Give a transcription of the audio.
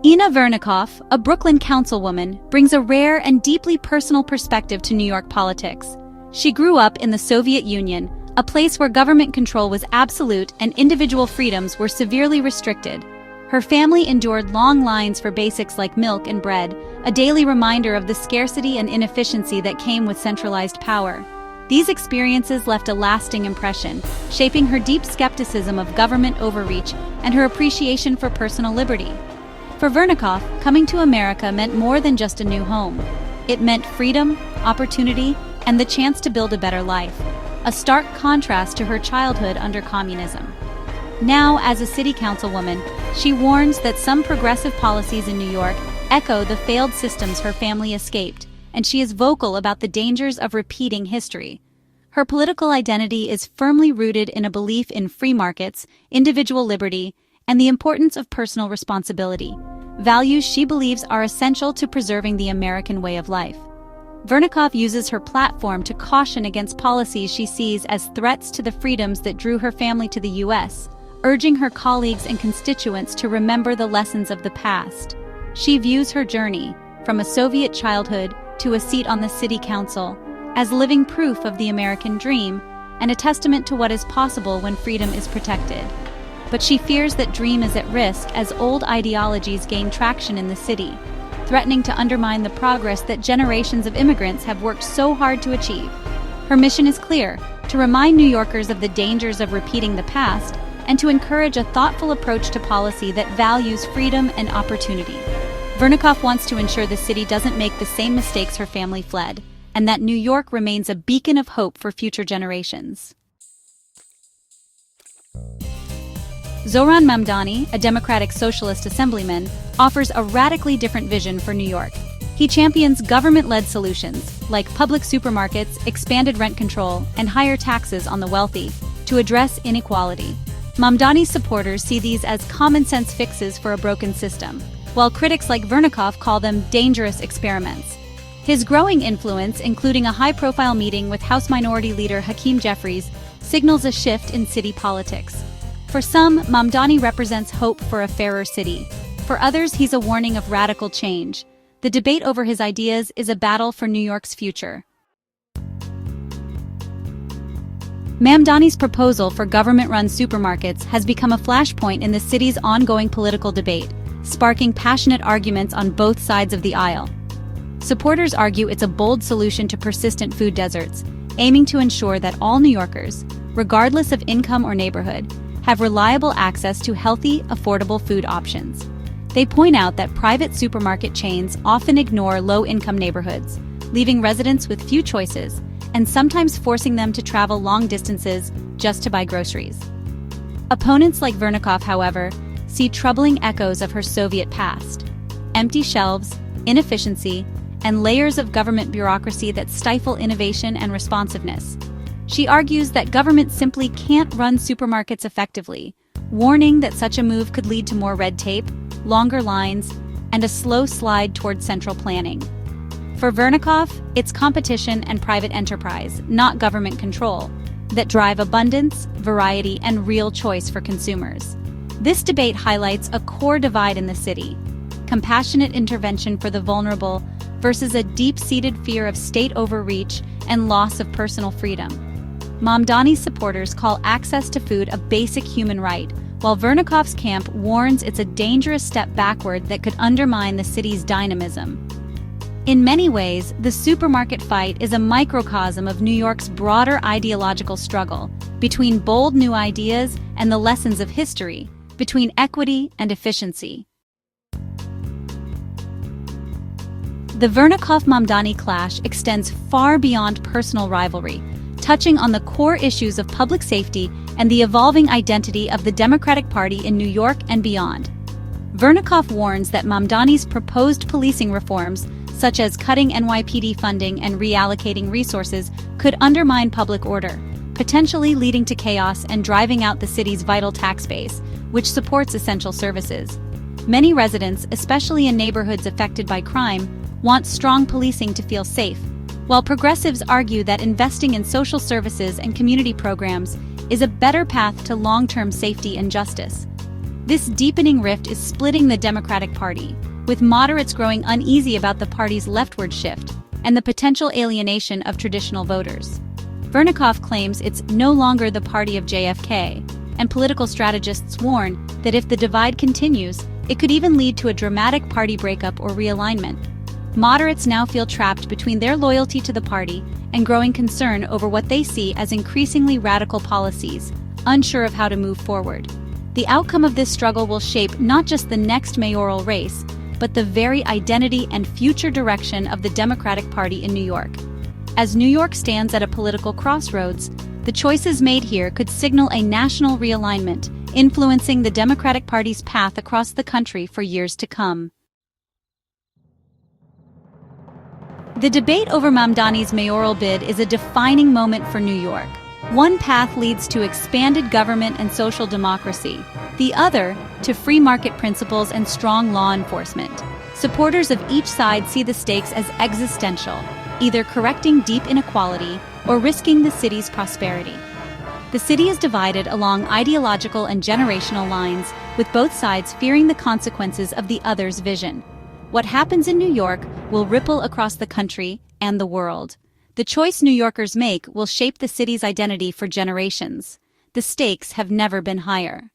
Ina Vernikoff, a Brooklyn councilwoman, brings a rare and deeply personal perspective to New York politics. She grew up in the Soviet Union, a place where government control was absolute and individual freedoms were severely restricted. Her family endured long lines for basics like milk and bread, a daily reminder of the scarcity and inefficiency that came with centralized power. These experiences left a lasting impression, shaping her deep skepticism of government overreach and her appreciation for personal liberty. For Vernikoff, coming to America meant more than just a new home. It meant freedom, opportunity, and the chance to build a better life, a stark contrast to her childhood under communism. Now, as a city councilwoman, she warns that some progressive policies in New York echo the failed systems her family escaped, and she is vocal about the dangers of repeating history. Her political identity is firmly rooted in a belief in free markets, individual liberty, and the importance of personal responsibility, values she believes are essential to preserving the American way of life. Vernikoff uses her platform to caution against policies she sees as threats to the freedoms that drew her family to the U.S., urging her colleagues and constituents to remember the lessons of the past. She views her journey, from a Soviet childhood to a seat on the city council, as living proof of the American dream and a testament to what is possible when freedom is protected. But she fears that dream is at risk as old ideologies gain traction in the city, threatening to undermine the progress that generations of immigrants have worked so hard to achieve. Her mission is clear: to remind New Yorkers of the dangers of repeating the past and to encourage a thoughtful approach to policy that values freedom and opportunity. Vernikoff wants to ensure the city doesn't make the same mistakes her family fled, and that New York remains a beacon of hope for future generations. Zoran Mamdani, a Democratic Socialist assemblyman, offers a radically different vision for New York. He champions government-led solutions, like public supermarkets, expanded rent control, and higher taxes on the wealthy, to address inequality. Mamdani's supporters see these as common-sense fixes for a broken system, while critics like Vernikoff call them dangerous experiments. His growing influence, including a high-profile meeting with House Minority Leader Hakeem Jeffries, signals a shift in city politics. For some, Mamdani represents hope for a fairer city. For others, he's a warning of radical change. The debate over his ideas is a battle for New York's future. Mamdani's proposal for government-run supermarkets has become a flashpoint in the city's ongoing political debate, sparking passionate arguments on both sides of the aisle. Supporters argue it's a bold solution to persistent food deserts, aiming to ensure that all New Yorkers, regardless of income or neighborhood, have reliable access to healthy, affordable food options. They point out that private supermarket chains often ignore low-income neighborhoods, leaving residents with few choices and sometimes forcing them to travel long distances just to buy groceries. Opponents like Vernikoff, however, see troubling echoes of her Soviet past: empty shelves, inefficiency, and layers of government bureaucracy that stifle innovation and responsiveness. She argues that government simply can't run supermarkets effectively, warning that such a move could lead to more red tape, longer lines, and a slow slide toward central planning. For Vernikoff, it's competition and private enterprise, not government control, that drive abundance, variety, and real choice for consumers. This debate highlights a core divide in the city: compassionate intervention for the vulnerable versus a deep-seated fear of state overreach and loss of personal freedom. Mamdani's supporters call access to food a basic human right, while Vernikoff's camp warns it's a dangerous step backward that could undermine the city's dynamism. In many ways, the supermarket fight is a microcosm of New York's broader ideological struggle between bold new ideas and the lessons of history, between equity and efficiency. The Vernikoff-Mamdani clash extends far beyond personal rivalry, touching on the core issues of public safety and the evolving identity of the Democratic Party in New York and beyond. Vernikoff warns that Mamdani's proposed policing reforms, such as cutting NYPD funding and reallocating resources, could undermine public order, potentially leading to chaos and driving out the city's vital tax base, which supports essential services. Many residents, especially in neighborhoods affected by crime, want strong policing to feel safe, while progressives argue that investing in social services and community programs is a better path to long-term safety and justice. This deepening rift is splitting the Democratic Party, with moderates growing uneasy about the party's leftward shift and the potential alienation of traditional voters. Vernikoff claims it's no longer the party of JFK, and political strategists warn that if the divide continues, it could even lead to a dramatic party breakup or realignment. Moderates now feel trapped between their loyalty to the party and growing concern over what they see as increasingly radical policies, unsure of how to move forward. The outcome of this struggle will shape not just the next mayoral race, but the very identity and future direction of the Democratic Party in New York. As New York stands at a political crossroads, the choices made here could signal a national realignment, influencing the Democratic Party's path across the country for years to come. The debate over Mamdani's mayoral bid is a defining moment for New York. One path leads to expanded government and social democracy, the other to free market principles and strong law enforcement. Supporters of each side see the stakes as existential, either correcting deep inequality or risking the city's prosperity. The city is divided along ideological and generational lines, with both sides fearing the consequences of the other's vision. What happens in New York will ripple across the country and the world. The choice New Yorkers make will shape the city's identity for generations. The stakes have never been higher.